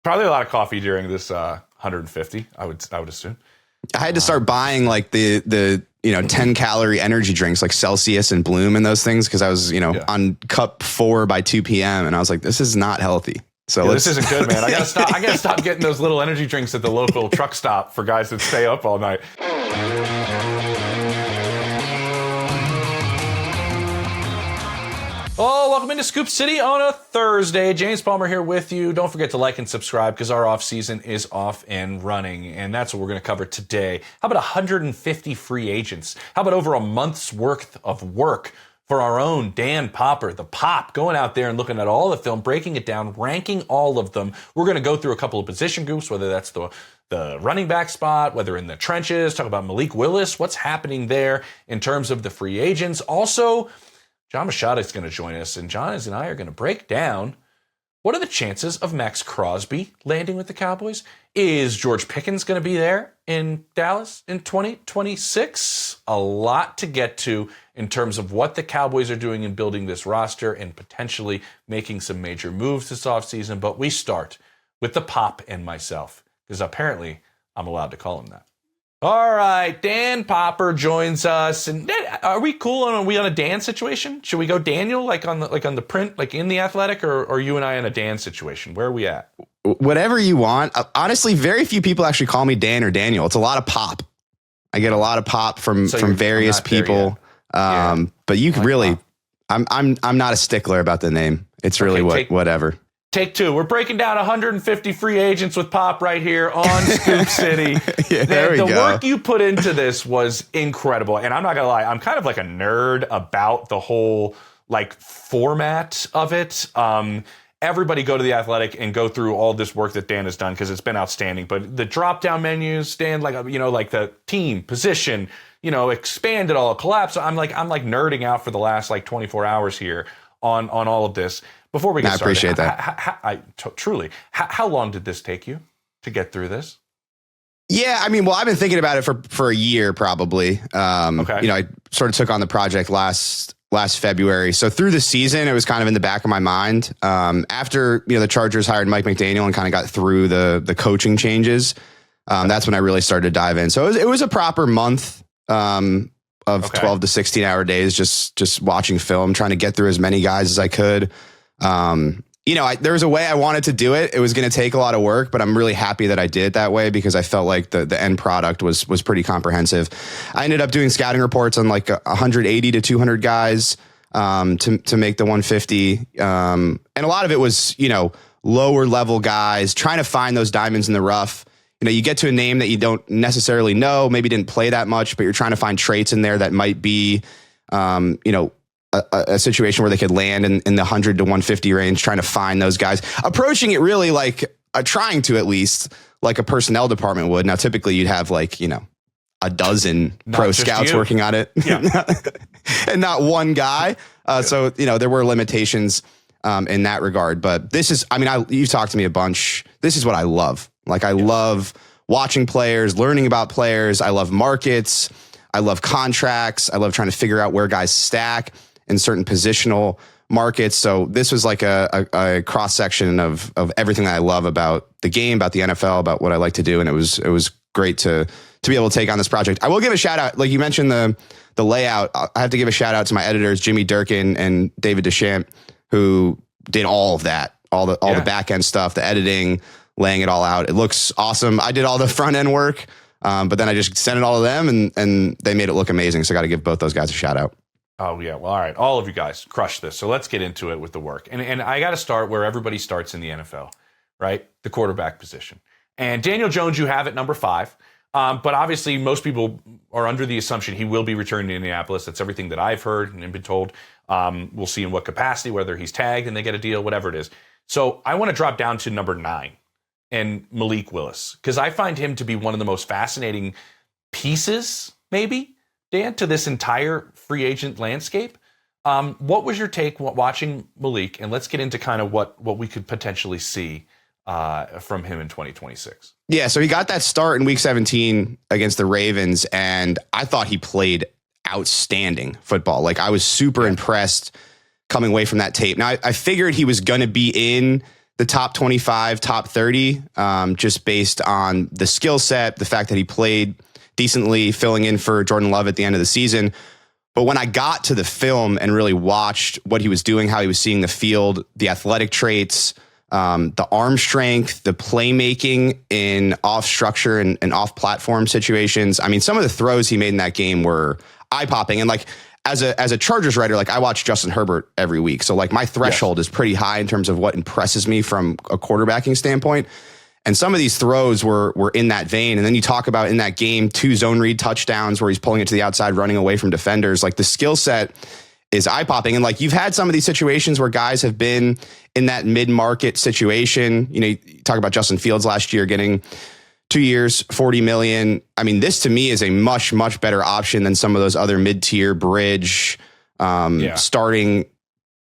Probably a lot of coffee during this 150. I would assume. I had to start buying like the 10 calorie energy drinks like Celsius and Bloom and those things because I was on cup 4 by 2 p.m. and I was like, this is not healthy. So this isn't good, man. I gotta stop getting those little energy drinks at the local truck stop for guys that stay up all night. Oh, welcome into Scoop City on a Thursday. James Palmer here with you. Don't forget to like and subscribe because our offseason is off and running, and that's what we're going to cover today. How about 150 free agents? How about over a month's worth of work for our own Dan Popper, the Pop, going out there and looking at all the film, breaking it down, ranking all of them. We're going to go through a couple of position groups, whether that's the running back spot, whether in the trenches, talk about Malik Willis, what's happening there in terms of the free agents. Also, John Machado is going to join us, and John and I are going to break down what are the chances of Maxx Crosby landing with the Cowboys? Is George Pickens going to be there in Dallas in 2026? A lot to get to in terms of what the Cowboys are doing in building this roster and potentially making some major moves this offseason. But we start with the Pop and myself, because apparently I'm allowed to call him that. All right, Dan Popper joins us, and are we cool? Are we on a Dan situation? Should we go Daniel, like on the print, like in the Athletic, or are you and I in a Dan situation? Where are we at? Whatever you want. Honestly, very few people actually call me Dan or Daniel. It's a lot of pop. I get a lot of pop from various people. But you can really, I'm not a stickler about the name. It's really whatever. Take two. We're breaking down 150 free agents with Pop right here on Scoop City. The work you put into this was incredible. And I'm not going to lie, I'm kind of like a nerd about the whole like format of it. Everybody go to the Athletic and go through all this work that Dan has done because it's been outstanding. But the drop down menus, Dan, like the team position, expand it all, collapse. I'm like nerding out for the last like 24 hours here on all of this. Before we get started, I appreciate that. Truly, how long did this take you to get through this? Yeah, I mean, well, I've been thinking about it for a year probably. Okay. I sort of took on the project last February. So through the season, it was kind of in the back of my mind. After the Chargers hired Mike McDaniel and kind of got through the coaching changes, that's when I really started to dive in. So it was a proper month of 12 to 16 hour days, just watching film, trying to get through as many guys as I could. There was a way I wanted to do it. It was going to take a lot of work, but I'm really happy that I did it that way because I felt like the end product was pretty comprehensive. I ended up doing scouting reports on like 180 to 200 guys, to make the 150. And a lot of it was, lower level guys trying to find those diamonds in the rough. You get to a name that you don't necessarily know, maybe didn't play that much, but you're trying to find traits in there that might be, a situation where they could land in the 100 to 150 range, trying to find those guys, approaching it really like trying to at least like a personnel department would. Now, typically you'd have like, a dozen pro scouts working on it and not one guy. So, there were limitations in that regard. But this is, you've talked to me a bunch. This is what I love. Like I love watching players, learning about players. I love markets. I love contracts. I love trying to figure out where guys stack in certain positional markets. So this was like a cross section of everything that I love about the game, about the NFL, about what I like to do. And it was great to be able to take on this project. I will give a shout out. Like you mentioned the layout. I have to give a shout out to my editors, Jimmy Durkin and David Deschamps, who did all of that, all the back end stuff, the editing, laying it all out. It looks awesome. I did all the front end work, but then I just sent it all to them and they made it look amazing. So I got to give both those guys a shout out. Oh, yeah. Well, all right. All of you guys crushed this. So let's get into it with the work. And I got to start where everybody starts in the NFL, right? The quarterback position. And Daniel Jones, you have at number 5. But obviously, most people are under the assumption he will be returning to Indianapolis. That's everything that I've heard and been told. We'll see in what capacity, whether he's tagged and they get a deal, whatever it is. So I want to drop down to number 9 and Malik Willis, because I find him to be one of the most fascinating pieces, maybe, Dan, to this entire free agent landscape. What was your take watching Malik? And let's get into kind of what we could potentially see from him in 2026. Yeah, so he got that start in week 17 against the Ravens, and I thought he played outstanding football. Like, I was super impressed coming away from that tape. Now, I figured he was going to be in the top 25, top 30, just based on the skill set, the fact that he played decently, filling in for Jordan Love at the end of the season. But when I got to the film and really watched what he was doing, how he was seeing the field, the athletic traits, the arm strength, the playmaking in off structure and off platform situations. I mean, some of the throws he made in that game were eye popping. And like, as a Chargers writer, like I watch Justin Herbert every week. So like my threshold is pretty high in terms of what impresses me from a quarterbacking standpoint. And some of these throws were in that vein. And then you talk about in that game, 2 zone read touchdowns where he's pulling it to the outside, running away from defenders. Like the skill set is eye popping. And like you've had some of these situations where guys have been in that mid-market situation. You know, you talk about Justin Fields last year getting 2 years, $40 million. I mean, this to me is a much, much better option than some of those other mid-tier bridge starting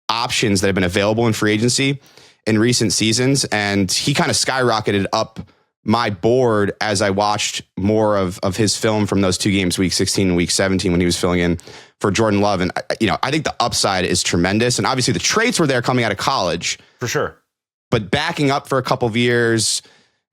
options that have been available in free agency in recent seasons. And he kind of skyrocketed up my board as I watched more of his film from those 2 games, week 16 and week 17, when he was filling in for Jordan Love. And, you know, I think the upside is tremendous. And obviously the traits were there coming out of college. For sure. But backing up for a couple of years,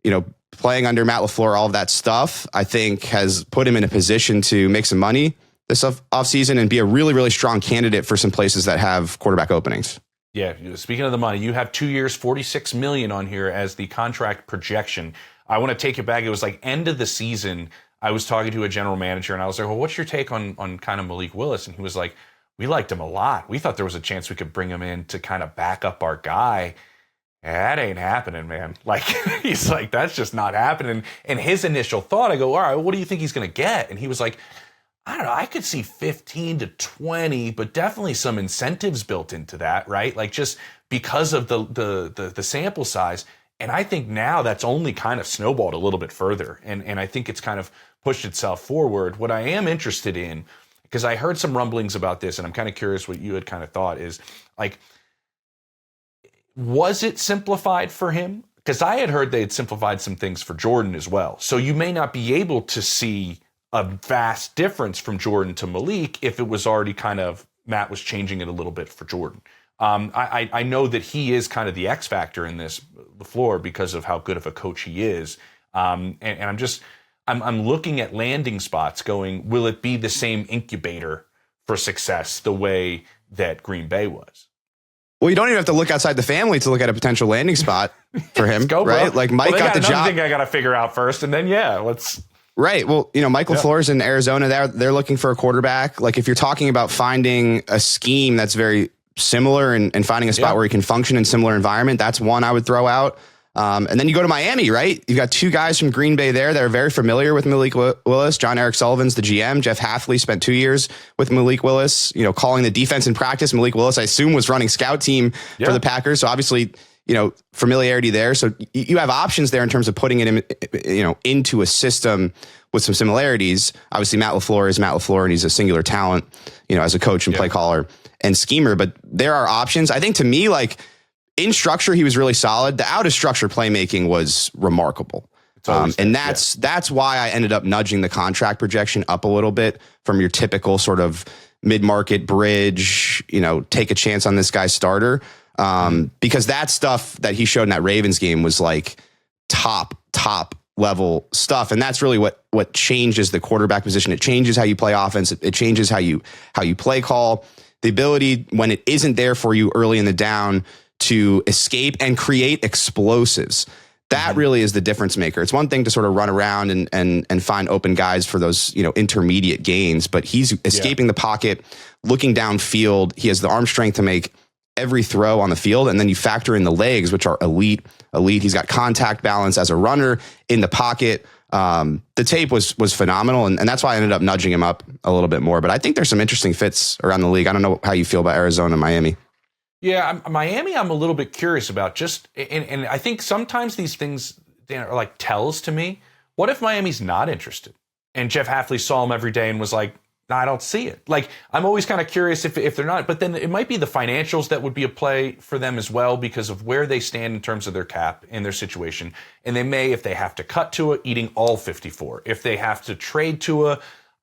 you know, playing under Matt LaFleur, all of that stuff, I think has put him in a position to make some money this offseason and be a really, really strong candidate for some places that have quarterback openings. Yeah, speaking of the money, you have 2 years, $46 million on here as the contract projection. I want to take it back. It was like end of the season. I was talking to a general manager and I was like, well, what's your take on kind of Malik Willis? And he was like, we liked him a lot. We thought there was a chance we could bring him in to kind of back up our guy. That ain't happening, man. Like, he's like, that's just not happening. And his initial thought, I go, all right, what do you think he's going to get? And he was like, I don't know, I could see 15 to 20, but definitely some incentives built into that, right? Like just because of the sample size. And I think now that's only kind of snowballed a little bit further. And I think it's kind of pushed itself forward. What I am interested in, because I heard some rumblings about this, and I'm kind of curious what you had kind of thought is, like, was it simplified for him? Because I had heard they had simplified some things for Jordan as well. So you may not be able to see a vast difference from Jordan to Malik if it was already kind of, Matt was changing it a little bit for Jordan. I know that he is kind of the X factor in this, LaFleur, because of how good of a coach he is. And I'm looking at landing spots going, will it be the same incubator for success the way that Green Bay was? Well, you don't even have to look outside the family to look at a potential landing spot for him, go, right? Like Mike got the job. Thing I got to figure out first, and then let's. Right. Well, you know, Mike LaFleur's in Arizona. They're looking for a quarterback. Like if you're talking about finding a scheme that's very similar and finding a spot where he can function in similar environment, that's one I would throw out. And then you go to Miami, right? You've got 2 guys from Green Bay there that are very familiar with Malik Willis. John Eric Sullivan's the GM. Jeff Hafley spent 2 years with Malik Willis, you know, calling the defense in practice. Malik Willis, I assume, was running scout team for the Packers. So obviously, you know, familiarity there. So you have options there in terms of putting it in, you know, into a system with some similarities. Obviously, Matt LaFleur is Matt LaFleur, and he's a singular talent, you know, as a coach and play caller and schemer. But there are options. I think to me, like in structure, he was really solid. The out of structure playmaking was remarkable. And that's why I ended up nudging the contract projection up a little bit from your typical sort of mid-market bridge, you know, take a chance on this guy's starter. Because that stuff that he showed in that Ravens game was like top level stuff. And that's really what changes the quarterback position. It changes how you play offense. It changes how you play call. The ability when it isn't there for you early in the down to escape and create explosives. That really is the difference maker. It's one thing to sort of run around and find open guys for those, you know, intermediate gains, but he's escaping the pocket, looking downfield. He has the arm strength to make every throw on the field. And then you factor in the legs, which are elite. He's got contact balance as a runner in the pocket. The tape was phenomenal. And that's why I ended up nudging him up a little bit more. But I think there's some interesting fits around the league. I don't know how you feel about Arizona and Miami. Yeah, Miami, I'm a little bit curious about. And I think sometimes these things are like tells to me. What if Miami's not interested? And Jeff Hafley saw him every day and was like, no, I don't see it. Like, I'm always kind of curious if they're not. But then it might be the financials that would be a play for them as well because of where they stand in terms of their cap and their situation. And they may, if they have to cut Tua, eating all 54. If they have to trade Tua,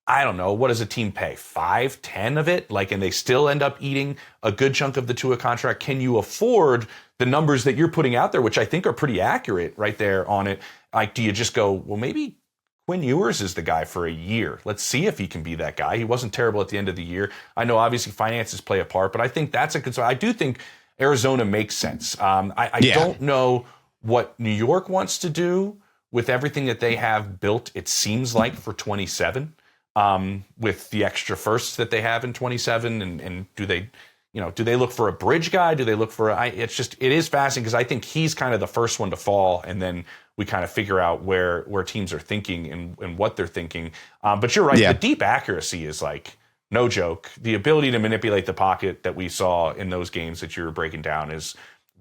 I don't know, what does a team pay? 5, 10 of it? Like, and they still end up eating a good chunk of the Tua contract. Can you afford the numbers that you're putting out there, which I think are pretty accurate right there on it? Like, do you just go, well, maybe Quinn Ewers is the guy for a year. Let's see if he can be that guy. He wasn't terrible at the end of the year. I know obviously finances play a part, but I think that's a concern. I do think Arizona makes sense. I don't know what New York wants to do with everything that they have built, it seems like, for 27. With the extra firsts that they have in 27, and do they look for a bridge guy? Do they look for it is fascinating because I think he's kind of the first one to fall, and then we kind of figure out where teams are thinking and what they're thinking. But you're right, the deep accuracy is like no joke. The ability to manipulate the pocket that we saw in those games that you were breaking down is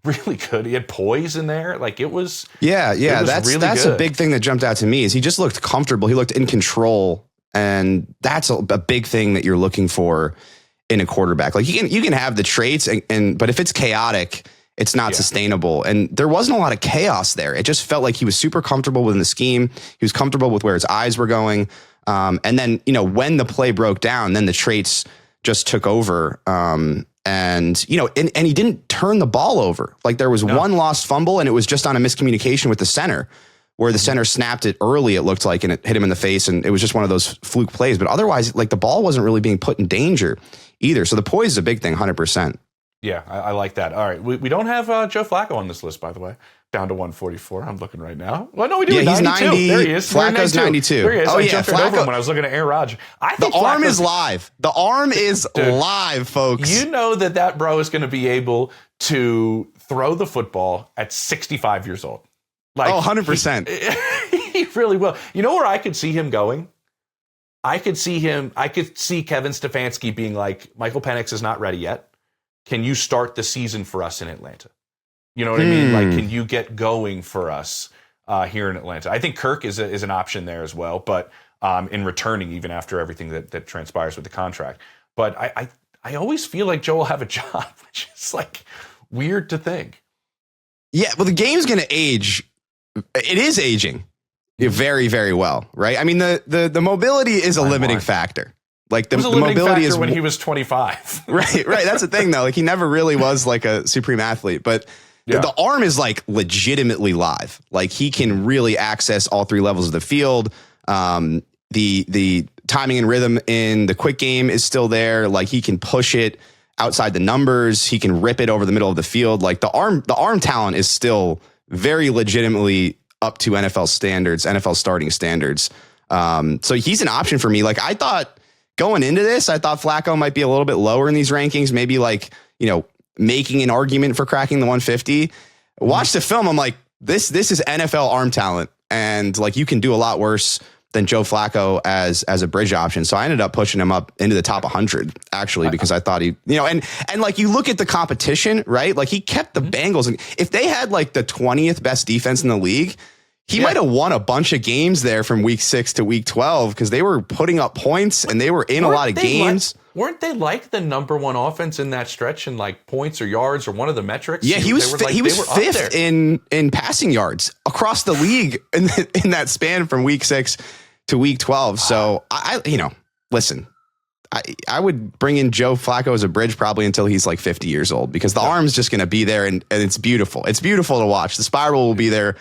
really good. He had poise in there. Like it was. That's good. a big thing that jumped out to me is he just looked comfortable. He looked in control. And that's a big thing that you're looking for in a quarterback. Like you can have the traits, but if it's chaotic, it's not sustainable. And there wasn't a lot of chaos there. It just felt like he was super comfortable within the scheme. He was comfortable with where his eyes were going. And then, when the play broke down, then the traits just took over. And he didn't turn the ball over. Like there was one lost fumble, and it was just on a miscommunication with the center, where the center snapped it early, it looked like, and it hit him in the face, and it was just one of those fluke plays. But otherwise, like the ball wasn't really being put in danger either. So the poise is a big thing, 100%. Yeah, I like that. All right, we don't have Joe Flacco on this list, by the way. Down to 144. I'm looking right now. Well, no, we do. Yeah, he's 92. There he is. Flacco's 92. There he is. Oh, I jumped right over him when I was looking at Aaron Rodgers. The arm is live. The arm is live, folks. You know that bro is going to be able to throw the football at 65 years old. Like 100%. He really will. You know where I could see him going? I could see Kevin Stefanski being like, Michael Penix is not ready yet. Can you start the season for us in Atlanta? You know what I mean? Like, can you get going for us here in Atlanta? I think Kirk is an option there as well, but in returning even after everything that transpires with the contract. But I always feel like Joe will have a job, which is like weird to think. Yeah, well, the game's going to age. It is aging very, very well, right? I mean, the mobility is a limiting factor. Like the mobility is when he was 25. Right. That's the thing, though. Like he never really was like a supreme athlete, but the arm is like legitimately live. Like he can really access all three levels of the field. The timing and rhythm in the quick game is still there. Like he can push it outside the numbers. He can rip it over the middle of the field. Like the arm talent is still very legitimately up to NFL standards, NFL starting standards. So he's an option for me. Like I thought going into this, I thought Flacco might be a little bit lower in these rankings, maybe like, making an argument for cracking the 150. Watch the film. I'm like, this is NFL arm talent. And like, you can do a lot worse than Joe Flacco as a bridge option. So I ended up pushing him up into the top 100 actually, because I thought he, and like you look at the competition, right? Like he kept the Bengals. If they had like the 20th best defense in the league, he might have won a bunch of games there from week 6 to week 12 because they were putting up points and they were in a lot of games. Weren't they like the number one offense in that stretch in like points or yards or one of the metrics? Yeah, he was fifth in passing yards across the league in that span from week 6 to week 12. So listen, I would bring in Joe Flacco as a bridge probably until he's like 50 years old because the arm's just going to be there and it's beautiful. It's beautiful to watch. The spiral will be there.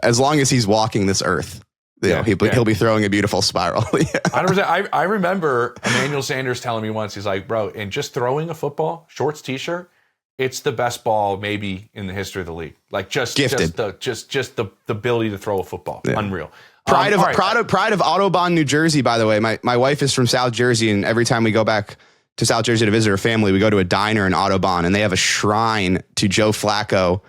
As long as he's walking this earth, he'll be throwing a beautiful spiral. 100%. I remember Emmanuel Sanders telling me once, he's like, bro, and just throwing a football, shorts t-shirt, it's the best ball maybe in the history of the league. Like just gifted, just the ability to throw a football. Yeah. Unreal. Pride of Autobahn, New Jersey, by the way. My wife is from South Jersey, and every time we go back to South Jersey to visit her family, we go to a diner in Autobahn, and they have a shrine to Joe Flacco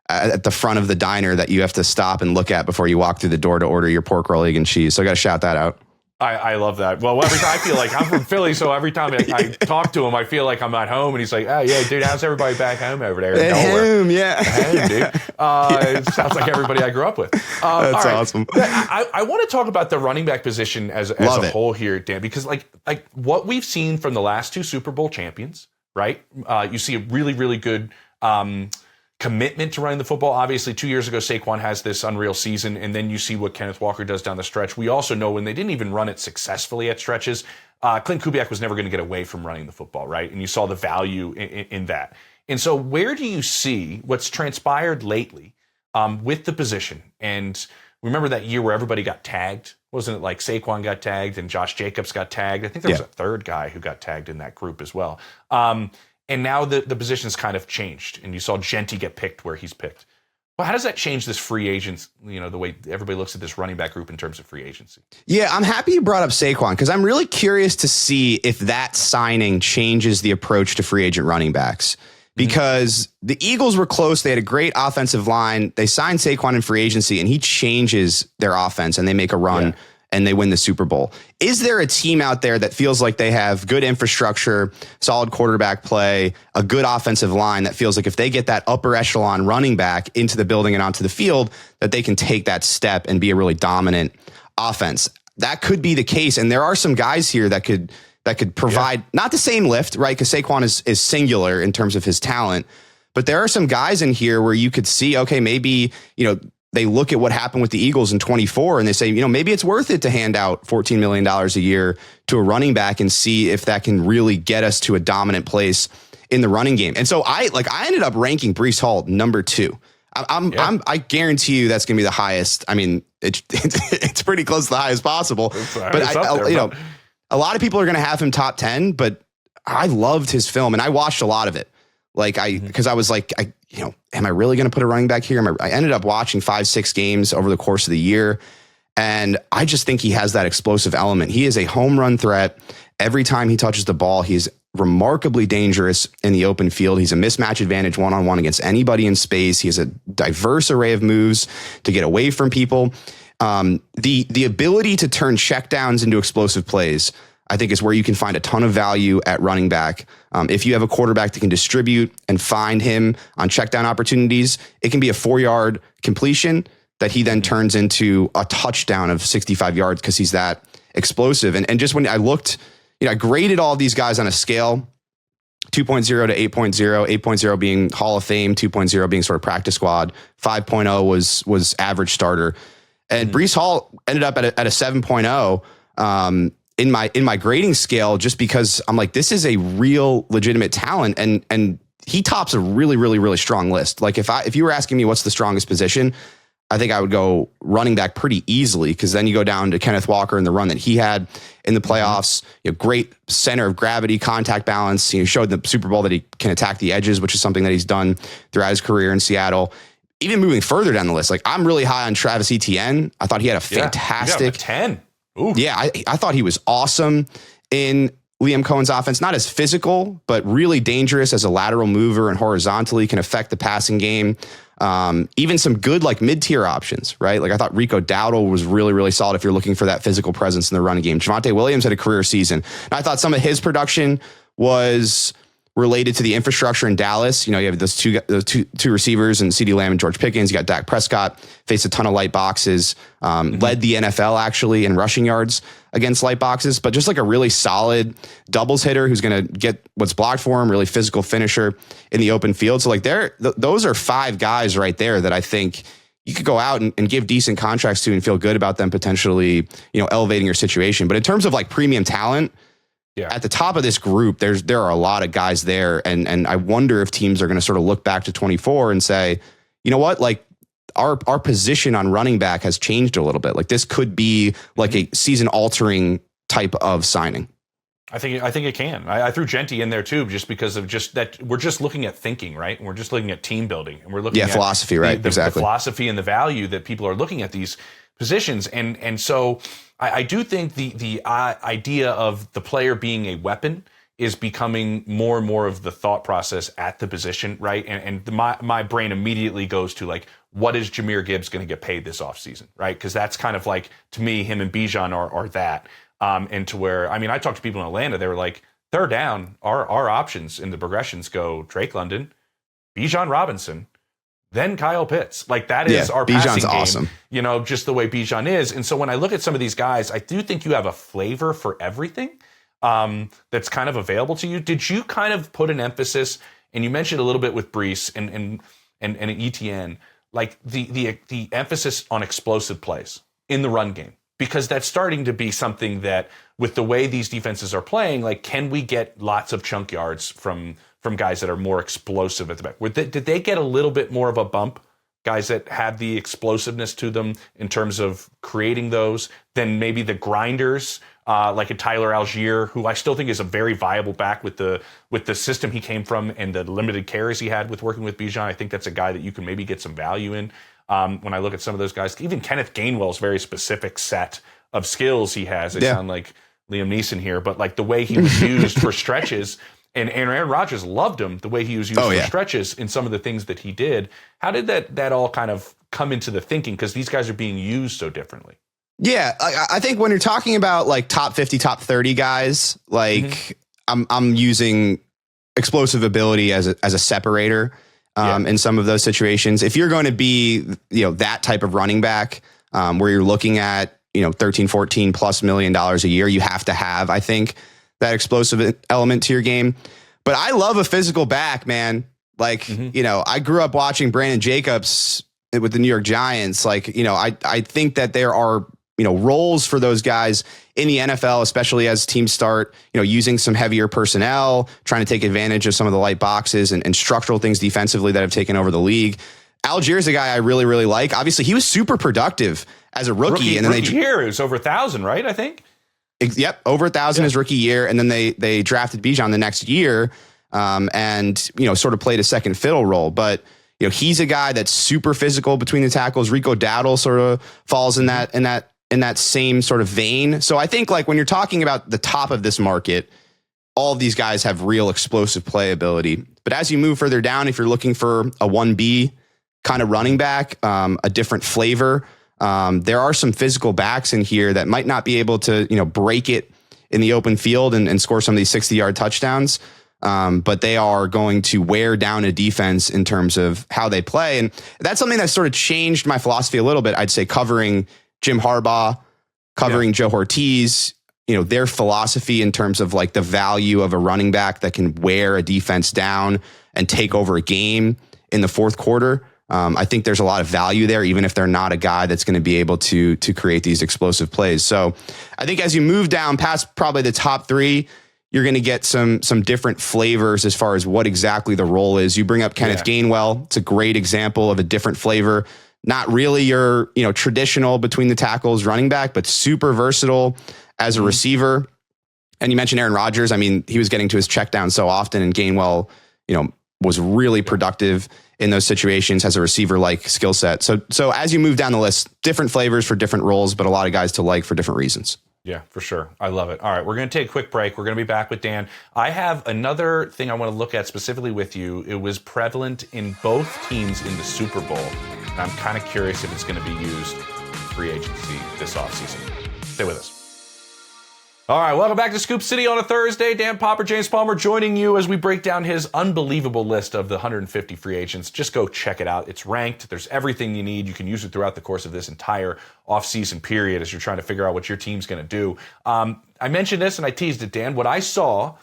at the front of the diner that you have to stop and look at before you walk through the door to order your pork roll, egg, and cheese. So I got to shout that out. I love that. Well, every time I feel like I'm from Philly, so every time I talk to him, I feel like I'm at home, and he's like, "Oh yeah, dude, how's everybody back home over there?" At home, yeah. Home, dude. It sounds like everybody I grew up with. That's awesome. I want to talk about the running back position as a whole here, Dan, because like what we've seen from the last two Super Bowl champions, right? You see a really, really good commitment to running the football. Obviously, 2 years ago, Saquon has this unreal season, and then you see what Kenneth Walker does down the stretch. We also know when they didn't even run it successfully at stretches, Clint Kubiak was never going to get away from running the football, right? And you saw the value in that. And so where do you see what's transpired lately with the position? And remember that year where everybody got tagged? Wasn't it like Saquon got tagged and Josh Jacobs got tagged? I think there was a third guy who got tagged in that group as well. And now the position's kind of changed, and you saw Genty get picked where he's picked. Well, how does that change this free agents, the way everybody looks at this running back group in terms of free agency? Yeah, I'm happy you brought up Saquon because I'm really curious to see if that signing changes the approach to free agent running backs. Because the Eagles were close. They had a great offensive line. They signed Saquon in free agency, and he changes their offense, and they make a run. And they win the Super Bowl. Is there a team out there that feels like they have good infrastructure, solid quarterback play, a good offensive line that feels like if they get that upper echelon running back into the building and onto the field, that they can take that step and be a really dominant offense? That could be the case. And there are some guys here that could provide not the same lift, right? Because Saquon is singular in terms of his talent. But there are some guys in here where you could see, okay, maybe, they look at what happened with the Eagles in 24 and they say, maybe it's worth it to hand out $14 million a year to a running back and see if that can really get us to a dominant place in the running game. And so I ended up ranking Breece Hall number 2. I guarantee you that's going to be the highest. I mean, it's pretty close to the highest possible. But a lot of people are going to have him top 10, but I loved his film and I watched a lot of it. Because I was like, am I really going to put a running back here? I ended up watching 5-6 games over the course of the year. And I just think he has that explosive element. He is a home run threat. Every time he touches the ball, he's remarkably dangerous in the open field. He's a mismatch advantage one-on-one against anybody in space. He has a diverse array of moves to get away from people. The ability to turn checkdowns into explosive plays, I think, is where you can find a ton of value at running back. If you have a quarterback that can distribute and find him on checkdown opportunities, it can be a 4-yard completion that he then turns into a touchdown of 65 yards because he's that explosive. And just when I looked, I graded all of these guys on a scale, 2.0 to 8.0, 8.0 being Hall of Fame, 2.0 being sort of practice squad, 5.0 was average starter. And Breece Hall ended up at a 7.0. In my grading scale, just because I'm like, this is a real legitimate talent, and he tops a really, really, really strong list. Like if you were asking me what's the strongest position, I think I would go running back pretty easily, because then you go down to Kenneth Walker and the run that he had in the playoffs. Great center of gravity, contact balance. He showed in the Super Bowl that he can attack the edges, which is something that he's done throughout his career in Seattle. Even moving further down the list, like I'm really high on Travis Etienne. I thought he had a fantastic 10. Ooh. Yeah, I thought he was awesome in Liam Cohen's offense. Not as physical, but really dangerous as a lateral mover and horizontally can affect the passing game. Even some good mid-tier options, right? Like I thought Rico Dowdle was really, really solid if you're looking for that physical presence in the running game. Javonte Williams had a career season. And I thought some of his production was related to the infrastructure in Dallas. You have those two receivers and CeeDee Lamb and George Pickens. You got Dak Prescott, faced a ton of light boxes, led the NFL actually in rushing yards against light boxes, but just like a really solid doubles hitter who's going to get what's blocked for him, really physical finisher in the open field. So those are 5 guys right there that I think you could go out and give decent contracts to and feel good about them potentially, elevating your situation. But in terms of premium talent, at the top of this group, there are a lot of guys there. And I wonder if teams are going to sort of look back to 24 and say, you know what, our position on running back has changed a little bit. This could be a season altering type of signing. I think it can. I threw Genty in there too, just because of just that we're just looking at thinking, right? And we're just looking at team building, and we're looking at philosophy, right? Exactly. The philosophy and the value that people are looking at these positions. And so I do think the idea of the player being a weapon is becoming more and more of the thought process at the position, right? And my brain immediately goes to what is Jahmyr Gibbs going to get paid this offseason, right? Because that's kind of to me, him and Bijan are that. And to where, I talked to people in Atlanta, they were like, third down, our options in the progressions go Drake London, Bijan Robinson, then Kyle Pitts. That is our passing game. Awesome. Just the way Bijan is. And so when I look at some of these guys, I do think you have a flavor for everything that's kind of available to you. Did you kind of put an emphasis, and you mentioned a little bit with Breece, and and ETN, like the emphasis on explosive plays in the run game, because that's starting to be something that, with the way these defenses are playing, like, can we get lots of chunk yards from guys that are more explosive at the back? Did they get a little bit more of a bump, guys that have the explosiveness to them in terms of creating those, than maybe the grinders, like a Tyler Algier, who I still think is a very viable back with the system he came from and the limited carries he had with working with Bijan? I think that's a guy that you can maybe get some value in. When I look at some of those guys, even Kenneth Gainwell's very specific set of skills he has, they sound like Liam Neeson here, but like the way he was used for stretches, and Aaron Rodgers loved him, the way he was used for stretches in some of the things that he did. How did that all kind of come into the thinking? Because these guys are being used so differently. Yeah, I think when you're talking about like top 50, top 30 guys, like I'm using explosive ability as a separator in some of those situations. If you're going to be, that type of running back where you're looking at, 13, 14 plus $1 million a year, you have to have, I think, that explosive element to your game. But I love a physical back, man. Like, I grew up watching Brandon Jacobs with the New York Giants. Like, I think that there are, roles for those guys in the NFL, especially as teams start, using some heavier personnel, trying to take advantage of some of the light boxes and structural things defensively that have taken over the league. Algier's a guy I really, really like. Obviously, he was super productive as a rookie. And then year, it was over 1,000, right? I think. Yep, over 1,000 his rookie year. And then they drafted Bijan the next year and, sort of played a second fiddle role. But, he's a guy that's super physical between the tackles. Rico Dowdle sort of falls in that same sort of vein. So I think, like, when you're talking about the top of this market, all of these guys have real explosive playability. But as you move further down, if you're looking for a 1B kind of running back, a different flavor, there are some physical backs in here that might not be able to, break it in the open field and score some of these 60-yard touchdowns. But they are going to wear down a defense in terms of how they play. And that's something that sort of changed my philosophy a little bit. I'd say covering Jim Harbaugh, covering Joe Ortiz, their philosophy in terms of like the value of a running back that can wear a defense down and take over a game in the fourth quarter. I think there's a lot of value there, even if they're not a guy that's going to be able to create these explosive plays. So I think as you move down past probably the top three, you're going to get some different flavors as far as what exactly the role is. You bring up Kenneth Gainwell. It's a great example of a different flavor. Not really your, traditional between the tackles running back, but super versatile as a receiver. And you mentioned Aaron Rodgers. I mean, he was getting to his check down so often, and Gainwell, was really productive in those situations, has a receiver-like skill set. So as you move down the list, different flavors for different roles, but a lot of guys to like for different reasons. Yeah, for sure. I love it. All right, we're going to take a quick break. We're going to be back with Dan. I have another thing I want to look at specifically with you. It was prevalent in both teams in the Super Bowl. And I'm kind of curious if it's going to be used in free agency this offseason. Stay with us. All right, welcome back to Scoop City on a Thursday. Dan Popper, James Palmer joining you as we break down his unbelievable list of the 150 free agents. Just go check it out. It's ranked. There's everything you need. You can use it throughout the course of this entire offseason period as you're trying to figure out what your team's going to do. I mentioned this and I teased it, Dan. What I saw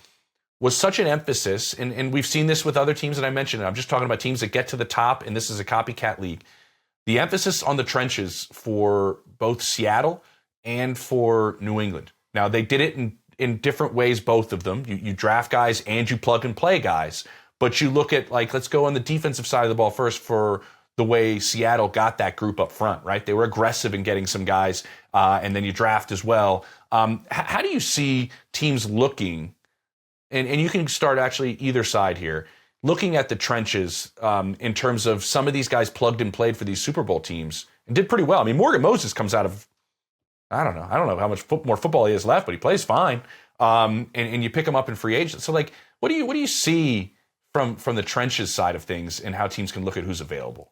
was such an emphasis, and we've seen this with other teams that I mentioned. And I'm just talking about teams that get to the top, and this is a copycat league. The emphasis on the trenches for both Seattle and for New England. Now, they did it in different ways, both of them. You draft guys and you plug and play guys. But you look at, like, let's go on the defensive side of the ball first for the way Seattle got that group up front, right? They were aggressive in getting some guys, and then you draft as well. How do you see teams looking, and you can start actually either side here, looking at the trenches in terms of some of these guys plugged and played for these Super Bowl teams and did pretty well. I mean, Morgan Moses comes out of, I don't know how much more football he has left, but he plays fine. And you pick him up in free agents. So, like, what do you see from the trenches side of things and how teams can look at who's available?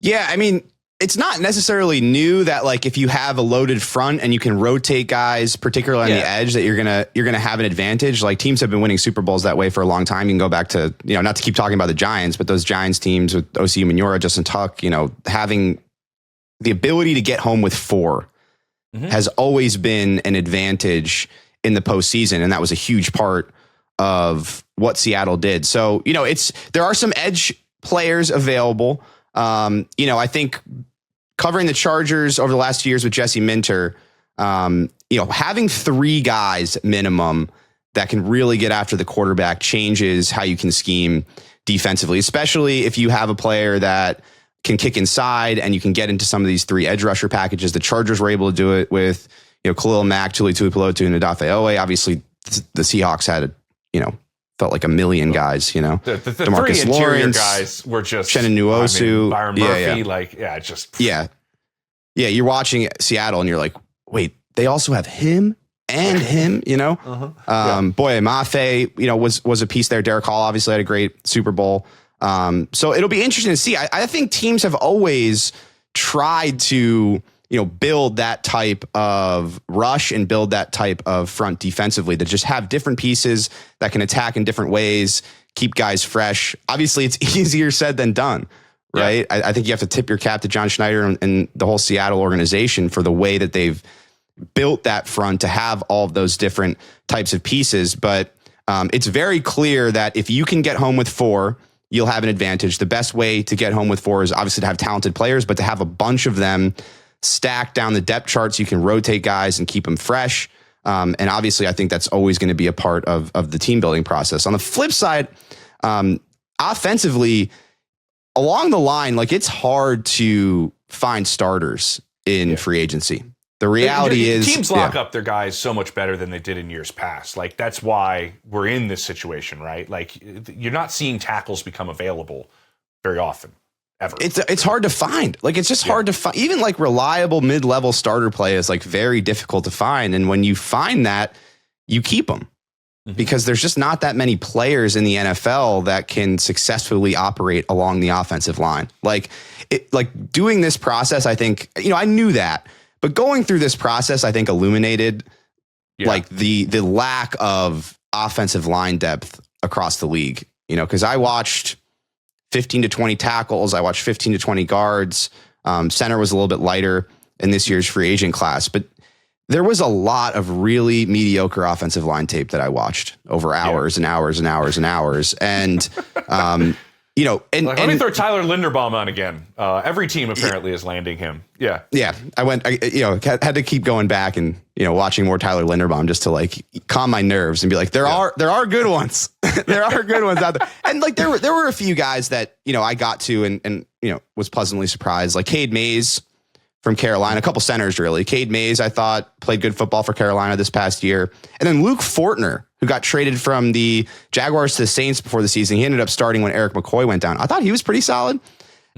Yeah, I mean, it's not necessarily new that, like, if you have a loaded front and you can rotate guys, particularly on the edge, that you're gonna have an advantage. Like, teams have been winning Super Bowls that way for a long time. You can go back to, not to keep talking about the Giants, but those Giants teams with O.C. Manura, Justin Tuck, having the ability to get home with four has always been an advantage in the postseason. And that was a huge part of what Seattle did. So, there are some edge players available. I think covering the Chargers over the last 2 years with Jesse Minter, having 3 guys minimum that can really get after the quarterback changes how you can scheme defensively, especially if you have a player that can kick inside and you can get into some of these 3 edge rusher packages. The Chargers were able to do it with, Khalil Mack, Tuli Tuipulotu, and Odafe Owe. Obviously, the Seahawks had, felt like a million guys, The DeMarcus 3 interior Lawrence, guys were just Shannon Nwosu, Byron Murphy, Yeah, you're watching Seattle and you're like, wait, they also have him and him, Boye Mafe, was a piece there. Derek Hall obviously had a great Super Bowl. So it'll be interesting to see. I think teams have always tried to, build that type of rush and build that type of front defensively that just have different pieces that can attack in different ways, keep guys fresh. Obviously, it's easier said than done, right? Yeah. I think you have to tip your cap to John Schneider and the whole Seattle organization for the way that they've built that front to have all of those different types of pieces. But it's very clear that if you can get home with 4, you'll have an advantage. The best way to get home with 4 is obviously to have talented players, but to have a bunch of them stacked down the depth charts. You can rotate guys and keep them fresh. And obviously, I think that's always going to be a part of the team building process. On the flip side, offensively, along the line, it's hard to find starters in free agency. The reality is teams lock up their guys so much better than they did in years past. That's why we're in this situation, right? You're not seeing tackles become available very often, ever. It's hard to find. It's just hard to find. Even reliable mid-level starter play is very difficult to find. And when you find that, you keep them because there's just not that many players in the NFL that can successfully operate along the offensive line. Doing this process, I think, I knew that. But going through this process, I think illuminated the lack of offensive line depth across the league, because I watched 15 to 20 tackles. I watched 15 to 20 guards. Center was a little bit lighter in this year's free agent class, but there was a lot of really mediocre offensive line tape that I watched over hours and hours and hours and hours. And, let me throw Tyler Linderbaum on again. Every team apparently is landing him. Yeah. Yeah. Had to keep going back and, watching more Tyler Linderbaum just to calm my nerves and be there are good ones. There are good ones out there. And there were a few guys that, I got to and was pleasantly surprised. Cade Mays from Carolina, a couple centers really. Cade Mays, I thought, played good football for Carolina this past year. And then Luke Fortner, who got traded from the Jaguars to the Saints before the season. He ended up starting when Eric McCoy went down. I thought he was pretty solid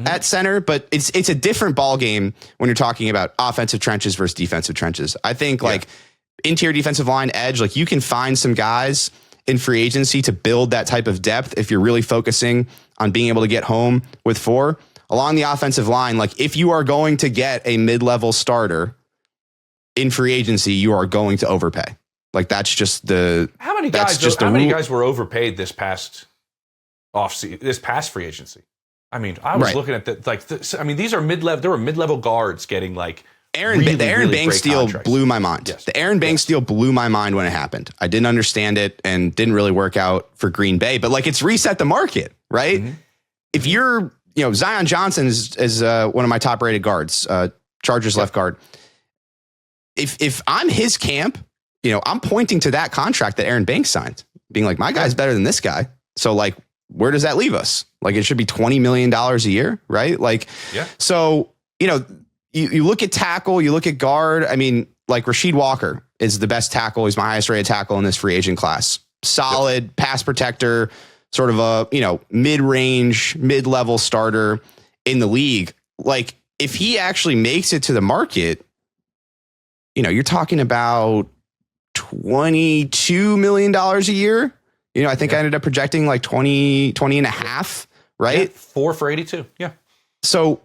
at center, but it's a different ball game when you're talking about offensive trenches versus defensive trenches. I think interior defensive line edge, you can find some guys in free agency to build that type of depth if you're really focusing on being able to get home with 4. Along the offensive line, if you are going to get a mid-level starter in free agency, you are going to overpay. That's just the how many guys were overpaid this past free agency? I was looking at these are mid-level. There were mid-level guards getting the Aaron Banks deal blew my mind. Yes. The Aaron Banks deal blew my mind when it happened. I didn't understand it and didn't really work out for Green Bay. But it's reset the market, right? Mm-hmm. If you're Zion Johnson is one of my top rated guards, Chargers left guard. If I'm his camp, I'm pointing to that contract that Aaron Banks signed, being my guy's better than this guy. So where does that leave us? It should be $20 million a year, right? So, you look at tackle, you look at guard. Rasheed Walker is the best tackle. He's my highest rated tackle in this free agent class. Solid pass protector, sort of a, mid-range, mid-level starter in the league. If he actually makes it to the market, you're talking about $22 million a year. I think I ended up projecting 20 and a half, right? Yeah, 4 for 82. Yeah. So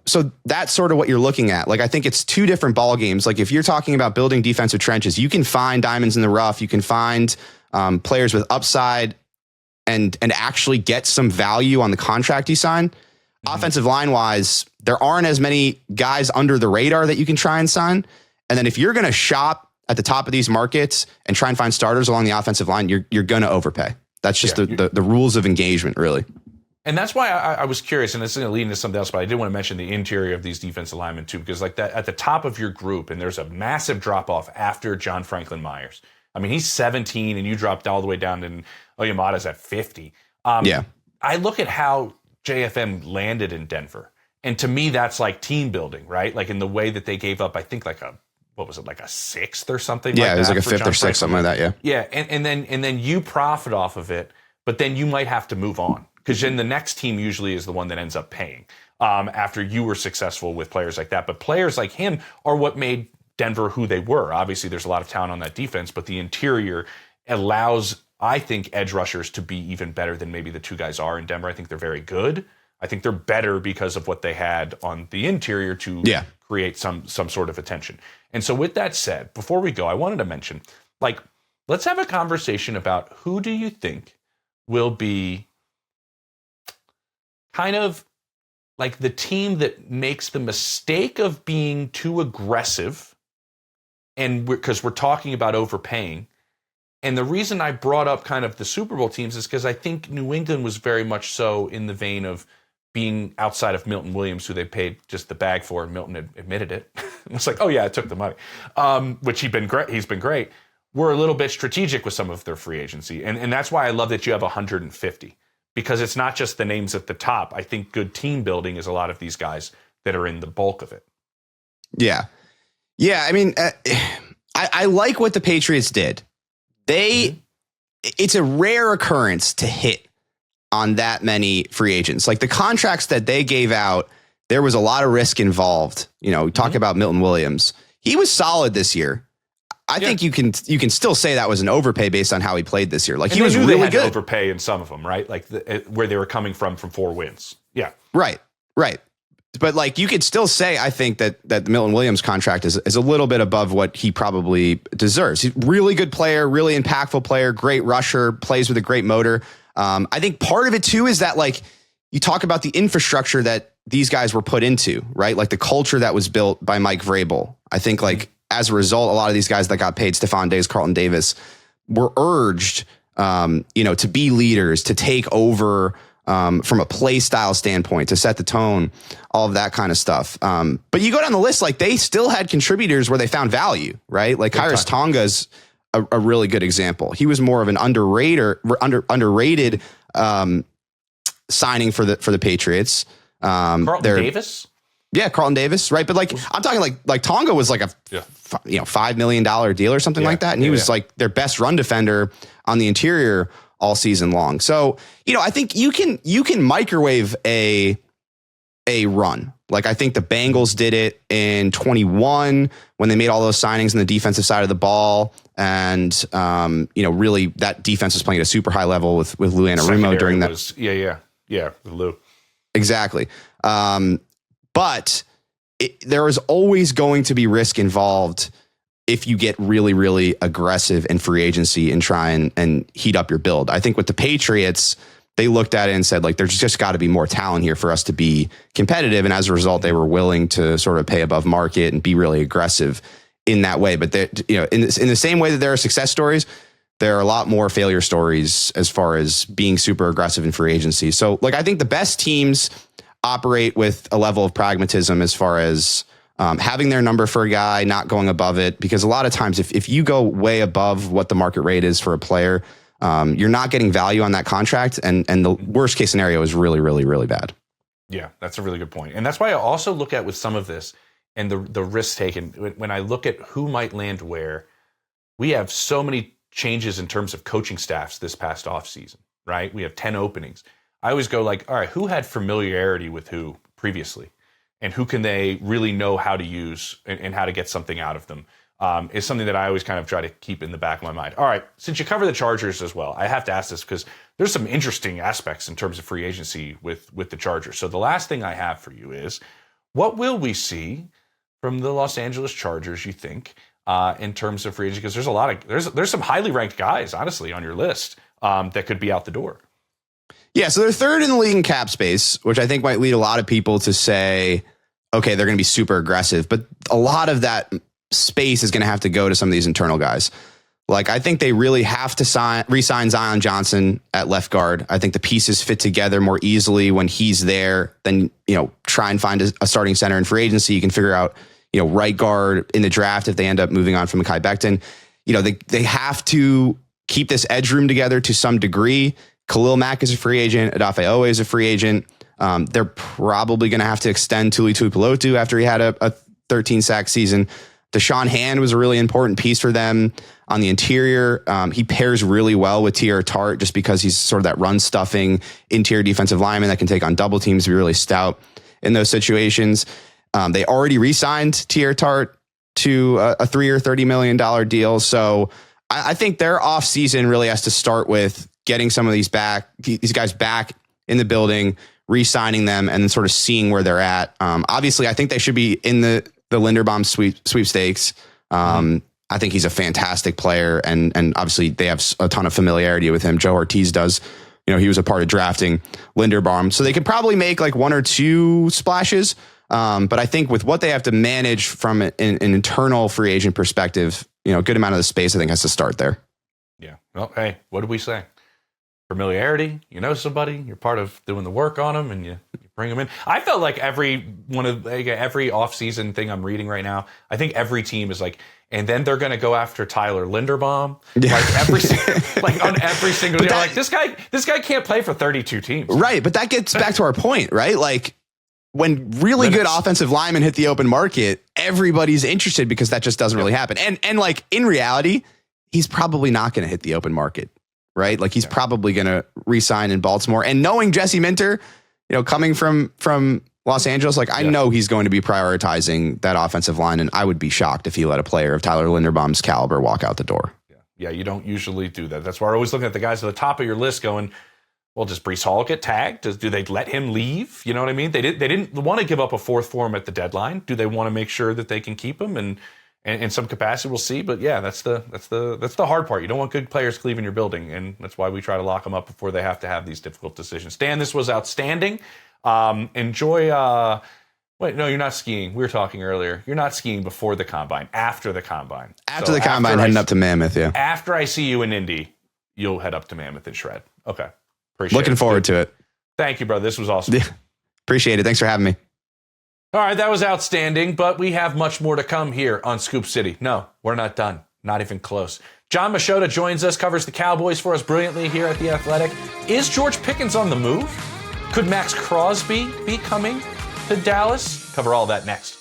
that's sort of what you're looking at. I think it's 2 different ball games. If you're talking about building defensive trenches, you can find diamonds in the rough. You can find players with upside and actually get some value on the contract you sign. Mm-hmm. Offensive line wise, there aren't as many guys under the radar that you can try and sign. And then if you're going to shop at the top of these markets and try and find starters along the offensive line, you're going to overpay. That's just the rules of engagement, really. And that's why I was curious, and this is going to lead into something else, but I did want to mention the interior of these defensive linemen too, because like that at the top of your group, and there's a massive drop off after John Franklin Myers. I mean, he's 17, and you dropped all the way down to Oyamada's at 50. Yeah. I look at how JFM landed in Denver, and to me, that's like team building, right? Like in the way that they gave up, I think like a sixth or something? Yeah, like it was that like a for fifth John or sixth, something like that. Yeah. Yeah, and then you profit off of it, but then you might have to move on. Because then the next team usually is the one that ends up paying after you were successful with players like that. But players like him are what made Denver who they were. Obviously, there's a lot of talent on that defense, but the interior allows, I think, edge rushers to be even better than maybe the two guys are in Denver. I think they're very good. I think they're better because of what they had on the interior to create some sort of attention. And so with that said, before we go, I wanted to mention, like, let's have a conversation about who do you think will be kind of like the team that makes the mistake of being too aggressive, and because we're talking about overpaying. And the reason I brought up kind of the Super Bowl teams is because I think New England was very much so in the vein of being outside of Milton Williams, who they paid just the bag for, and Milton admitted it. It was like, oh yeah, I took the money, which he's been great. He's been great. We're a little bit strategic with some of their free agency, and that's why I love that you have 150. Because it's not just the names at the top. I think good team building is a lot of these guys that are in the bulk of it. Yeah. Yeah. I mean, I like what the Patriots did. It's a rare occurrence to hit on that many free agents. Like the contracts that they gave out, there was a lot of risk involved. You know, we talk about Milton Williams. He was solid this year. I think you can still say that was an overpay based on how he played this year. Like, he was really good. To overpay in some of them, right? Like where they were coming from 4 wins. Yeah. Right. But like, you could still say, I think that the Milton Williams contract is a little bit above what he probably deserves. He's a really good player, really impactful player, great rusher, plays with a great motor. I think part of it too is that, like, you talk about the infrastructure that these guys were put into, right? Like the culture that was built by Mike Vrabel. I think like, as a result, a lot of these guys that got paid, Stephon Diggs, Carlton Davis, were urged, to be leaders, to take over from a play style standpoint, to set the tone, all of that kind of stuff. But you go down the list, like they still had contributors where they found value, right? Like Khyiris Tonga's a really good example. He was more of an underrated signing for the Patriots. Carlton Davis? Yeah, Carlton Davis, right? But like, I'm talking like Tonga was like a $5 million deal or something like that, and he was like their best run defender on the interior all season long. So I think you can microwave a run. Like I think the Bengals did it in 21 when they made all those signings on the defensive side of the ball, and really that defense was playing at a super high level with Lou Anarumo during that. With Lou. Exactly. But there is always going to be risk involved if you get really, really aggressive in free agency and try and heat up your build. I think with the Patriots, they looked at it and said, like, there's just got to be more talent here for us to be competitive. And as a result, they were willing to sort of pay above market and be really aggressive in that way. But in the same way that there are success stories, there are a lot more failure stories as far as being super aggressive in free agency. So like, I think the best teams operate with a level of pragmatism as far as having their number for a guy, not going above it. Because a lot of times if you go way above what the market rate is for a player, you're not getting value on that contract. And the worst case scenario is really, really, really bad. Yeah, that's a really good point. And that's why I also look at with some of this and the risk taken, when I look at who might land where, we have so many changes in terms of coaching staffs this past offseason, right? We have 10 openings. I always go like, all right, who had familiarity with who previously, and who can they really know how to use and how to get something out of them, is something that I always kind of try to keep in the back of my mind. All right, since you cover the Chargers as well, I have to ask this because there's some interesting aspects in terms of free agency with the Chargers. So the last thing I have for you is, what will we see from the Los Angeles Chargers, you think, in terms of free agency? Because there's some highly ranked guys, honestly, on your list that could be out the door. Yeah, so they're third in the league in cap space, which I think might lead a lot of people to say, okay, they're going to be super aggressive. But a lot of that space is going to have to go to some of these internal guys. Like, I think they really have to re-sign Zion Johnson at left guard. I think the pieces fit together more easily when he's there than, try and find a starting center in free agency. You can figure out, right guard in the draft if they end up moving on from Mekhi Becton. They have to keep this edge room together to some degree. Khalil Mack is a free agent. Odafe Owe is a free agent. They're probably going to have to extend Tuli Tuipulotu after he had a 13-sack season. Deshaun Hand was a really important piece for them on the interior. He pairs really well with T.R. Tart just because he's sort of that run-stuffing interior defensive lineman that can take on double teams, be really stout in those situations. They already re-signed T.R. Tart to a 3-year, $30 million deal. So I think their offseason really has to start with getting some of these guys back in the building, re-signing them, and then sort of seeing where they're at. Obviously, I think they should be in the Linderbaum sweepstakes. I think he's a fantastic player, and obviously they have a ton of familiarity with him. Joe Ortiz does. He was a part of drafting Linderbaum, so they could probably make like 1 or 2 splashes. But I think with what they have to manage from an internal free agent perspective, a good amount of the space I think has to start there. Yeah. Well, hey, what did we say? Familiarity, somebody, you're part of doing the work on them, and you bring them in. I felt like every offseason thing I'm reading right now, I think every team is like, and then they're going to go after Tyler Linderbaum. Yeah. On every single year. Like, this guy can't play for 32 teams. Right, but that gets back to our point, right? Like, when really good offensive linemen hit the open market, everybody's interested because that just doesn't really happen. And like, in reality, he's probably not going to hit the open market. Right? Like, he's probably going to re-sign in Baltimore. And knowing Jesse Minter, coming from Los Angeles, like, I know he's going to be prioritizing that offensive line. And I would be shocked if he let a player of Tyler Linderbaum's caliber walk out the door. Yeah, you don't usually do that. That's why we're always looking at the guys at the top of your list going, well, does Breece Hall get tagged? Do they let him leave? You know what I mean? They didn't want to give up a 4th for him at the deadline. Do they want to make sure that they can keep him? And in some capacity, we'll see. But yeah, that's the hard part. You don't want good players leaving your building, and that's why we try to lock them up before they have to have these difficult decisions. Dan, this was outstanding. Enjoy. Wait, no, you're not skiing. We were talking earlier. You're not skiing before the combine. After the combine. After the combine, heading up to Mammoth. Yeah. After I see you in Indy, you'll head up to Mammoth and shred. Okay. Appreciate it. Looking forward to it. Thank you, brother. This was awesome. Yeah. Appreciate it. Thanks for having me. All right, that was outstanding, but we have much more to come here on Scoop City. No, we're not done. Not even close. John Machota joins us, covers the Cowboys for us brilliantly here at The Athletic. Is George Pickens on the move? Could Maxx Crosby be coming to Dallas? Cover all that next.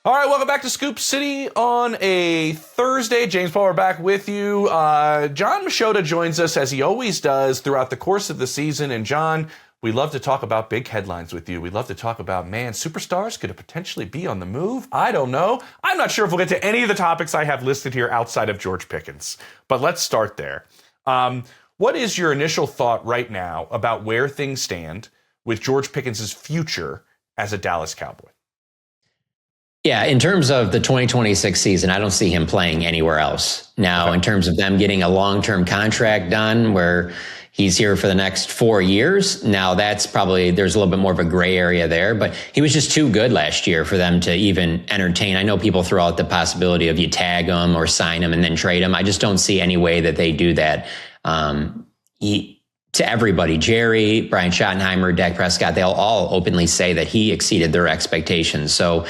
All right, welcome back to Scoop City on a Thursday. James Palmer back with you. John Machota joins us, as he always does, throughout the course of the season. And John, we love to talk about big headlines with you. We love to talk about, superstars could potentially be on the move. I don't know. I'm not sure if we'll get to any of the topics I have listed here outside of George Pickens. But let's start there. What is your initial thought right now about where things stand with George Pickens' future as a Dallas Cowboy? Yeah, in terms of the 2026 season, I don't see him playing anywhere else. Now, in terms of them getting a long-term contract done where he's here for the next 4 years. Now that's probably, there's a little bit more of a gray area there, but he was just too good last year for them to even entertain. I know people throw out the possibility of you tag him or sign him and then trade him. I just don't see any way that they do that. To everybody, Jerry, Brian Schottenheimer, Dak Prescott, they'll all openly say that he exceeded their expectations. So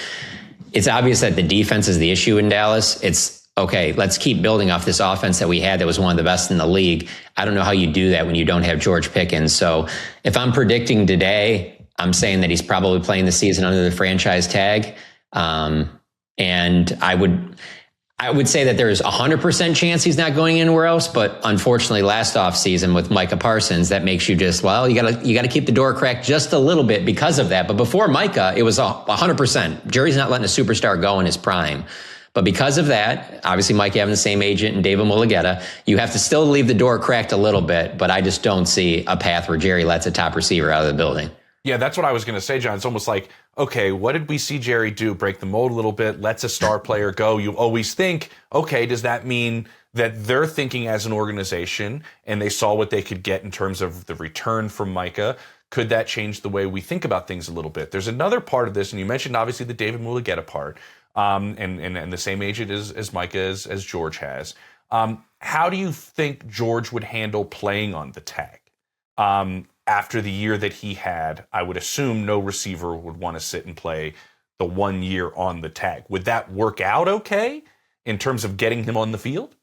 it's obvious that the defense is the issue in Dallas. It's okay, let's keep building off this offense that we had that was one of the best in the league. I don't know how you do that when you don't have George Pickens. So if I'm predicting today, I'm saying that he's probably playing the season under the franchise tag. And I would say that there's 100% chance he's not going anywhere else. But unfortunately, last offseason with Micah Parsons, that makes you just, well, you gotta keep the door cracked just a little bit because of that. But before Micah, it was 100%. Jerry's not letting a superstar go in his prime. But because of that, obviously Mike having the same agent and David Mulligeta, you have to still leave the door cracked a little bit, but I just don't see a path where Jerry lets a top receiver out of the building. Yeah, that's what I was going to say, John. It's almost like, okay, what did we see Jerry do? Break the mold a little bit, lets a star player go. You always think, okay, does that mean that they're thinking as an organization and they saw what they could get in terms of the return from Micah? Could that change the way we think about things a little bit? There's another part of this, and you mentioned obviously the David Mulligeta part. And the same agent as Micah as George has. How do you think George would handle playing on the tag? After the year that he had, I would assume no receiver would want to sit and play the 1 year on the tag. Would that work out okay in terms of getting him on the field?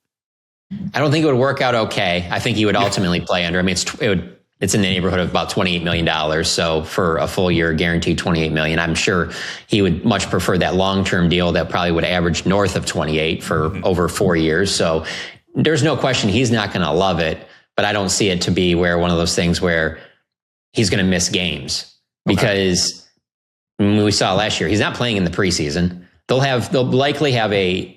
I don't think it would work out okay. I think he would ultimately play under. I mean, it's in the neighborhood of about $28 million. So for a full year, guaranteed $28 million. I'm sure he would much prefer that long-term deal that probably would average north of 28 for over 4 years. So there's no question he's not going to love it, but I don't see it to be where one of those things where he's going to miss games because we saw last year, he's not playing in the preseason. They'll likely have a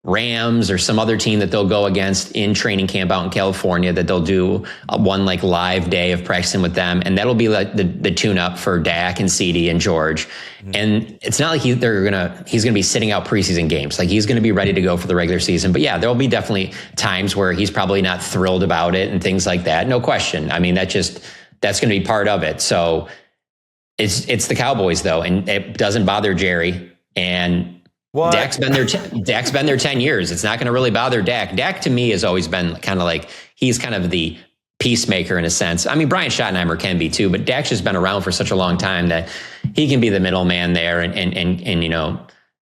Rams or some other team that they'll go against in training camp out in California that they'll do one like live day of practicing with them. And that'll be like the tune up for Dak and CD and George. And it's not like he's going to be sitting out preseason games. Like he's going to be ready to go for the regular season. But yeah, there'll be definitely times where he's probably not thrilled about it and things like that. No question. I mean, that's going to be part of it. So it's the Cowboys though. And it doesn't bother Jerry. And what? Dak's been there 10 years. It's not going to really bother Dak. Dak to me has always been kind of like, he's kind of the peacemaker in a sense. I mean, Brian Schottenheimer can be too, but Dak's just been around for such a long time that he can be the middleman there and you know,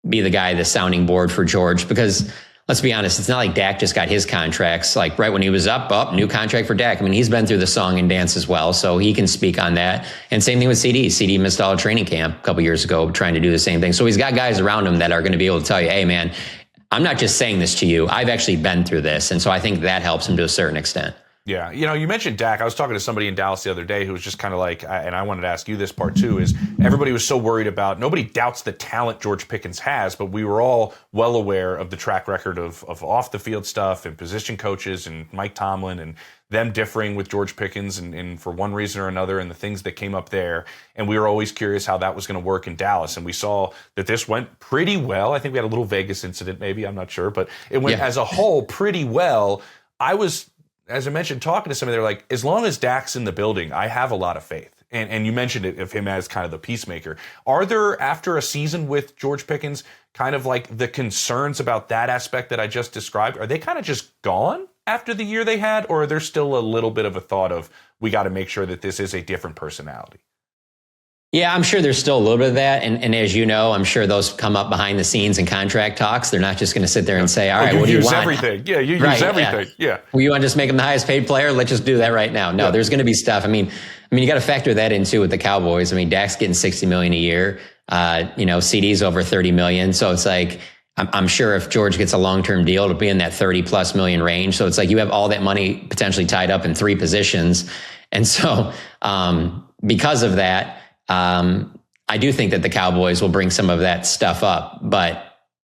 be the guy, the sounding board for George, because let's be honest, it's not like Dak just got his contracts. Like right when he was up, new contract for Dak. I mean, he's been through the song and dance as well, so he can speak on that. And same thing with CD. CD missed all training camp a couple years ago trying to do the same thing. So he's got guys around him that are going to be able to tell you, hey, man, I'm not just saying this to you. I've actually been through this. And so I think that helps him to a certain extent. Yeah. You know, you mentioned Dak. I was talking to somebody in Dallas the other day who was just kind of like, and I wanted to ask you this part too, is everybody was so worried about, nobody doubts the talent George Pickens has, but we were all well aware of the track record of off the field stuff and position coaches and Mike Tomlin and them differing with George Pickens and for one reason or another and the things that came up there. And we were always curious how that was going to work in Dallas. And we saw that this went pretty well. I think we had a little Vegas incident maybe, I'm not sure, but it went as a whole pretty well. I was, as I mentioned, talking to somebody, they're like, as long as Dak's in the building, I have a lot of faith. And you mentioned it of him as kind of the peacemaker. Are there, after a season with George Pickens, kind of like the concerns about that aspect that I just described, are they kind of just gone after the year they had? Or are there still a little bit of a thought of, we got to make sure that this is a different personality? Yeah, I'm sure there's still a little bit of that. And as you know, I'm sure those come up behind the scenes in contract talks. They're not just going to sit there and say, all right, what do you want? Everything. Yeah, you use everything. Yeah. Well, you want to just make him the highest paid player? Let's just do that right now. No, there's going to be stuff. I mean, you got to factor that in too with the Cowboys. I mean, Dak's getting $60 million a year. CD's over $30 million. So it's like, I'm sure if George gets a long-term deal, it'll be in that 30 plus million range. So it's like you have all that money potentially tied up in 3 positions. And so because of that, I do think that the Cowboys will bring some of that stuff up, but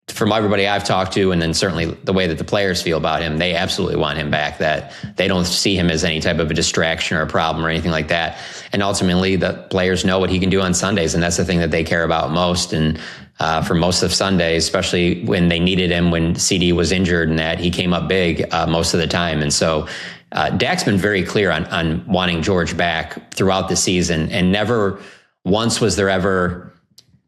from everybody I've talked to, and then certainly the way that the players feel about him, they absolutely want him back, that they don't see him as any type of a distraction or a problem or anything like that. And ultimately the players know what he can do on Sundays. And that's the thing that they care about most. And for most of Sundays, especially when they needed him, when CD was injured and that, he came up big most of the time. And so Dak's been very clear on wanting George back throughout the season, and never once was there ever,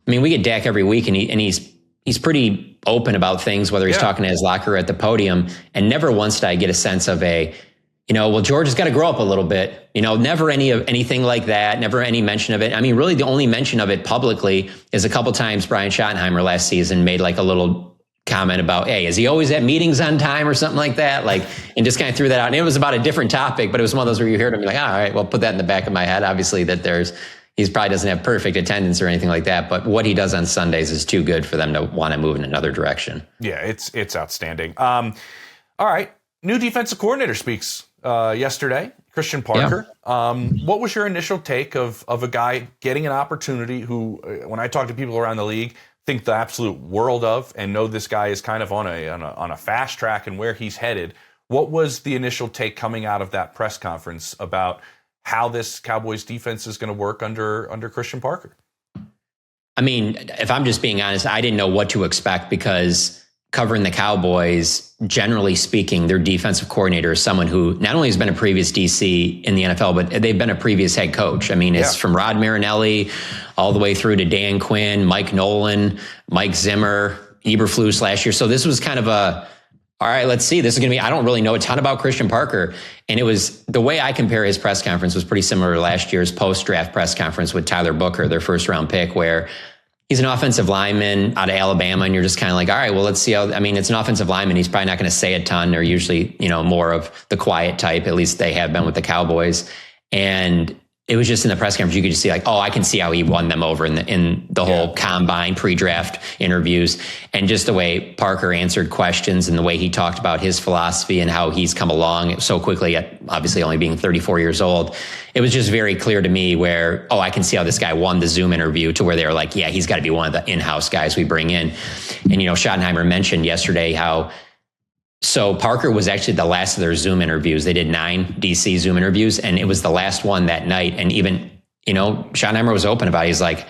I mean, we get Dak every week and he's pretty open about things, whether he's talking to his locker or at the podium. And never once did I get a sense of well, George has got to grow up a little bit, never anything like that. Never any mention of it. I mean, really the only mention of it publicly is a couple times Brian Schottenheimer last season made like a little comment about, hey, is he always at meetings on time or something like that? Like, and just kind of threw that out. And it was about a different topic, but it was one of those where you heard him be like, all right, well, put that in the back of my head. Obviously that he probably doesn't have perfect attendance or anything like that, but what he does on Sundays is too good for them to want to move in another direction. Yeah, it's outstanding. All right. New defensive coordinator speaks yesterday, Christian Parker. Yeah. What was your initial take of a guy getting an opportunity who, when I talk to people around the league, think the absolute world of and know this guy is kind of on a fast track and where he's headed? What was the initial take coming out of that press conference about how this Cowboys defense is going to work under Christian Parker? I mean, if I'm just being honest, I didn't know what to expect, because covering the Cowboys, generally speaking, their defensive coordinator is someone who not only has been a previous DC in the NFL, but they've been a previous head coach. I mean, it's from Rod Marinelli all the way through to Dan Quinn, Mike Nolan, Mike Zimmer, Eberflus last year. So this was kind of a all right, let's see. This is going to be, I don't really know a ton about Christian Parker. And it was, the way I compare his press conference was pretty similar to last year's post-draft press conference with Tyler Booker, their first round pick, where he's an offensive lineman out of Alabama. And you're just kind of like, all right, well, let's see how, I mean, it's an offensive lineman. He's probably not going to say a ton. They're usually, more of the quiet type. At least they have been with the Cowboys. And it was just in the press conference, you could just see like, oh, I can see how he won them over in the whole combine pre-draft interviews, and just the way Parker answered questions and the way he talked about his philosophy and how he's come along so quickly at obviously only being 34 years old. It was just very clear to me where, oh, I can see how this guy won the Zoom interview, to where they were like, yeah, he's got to be one of the in-house guys we bring in. And, Schottenheimer mentioned yesterday how, so Parker was actually the last of their Zoom interviews. They did 9 DC Zoom interviews, and it was the last one that night. And even, Schottenheimer was open about it. He's like,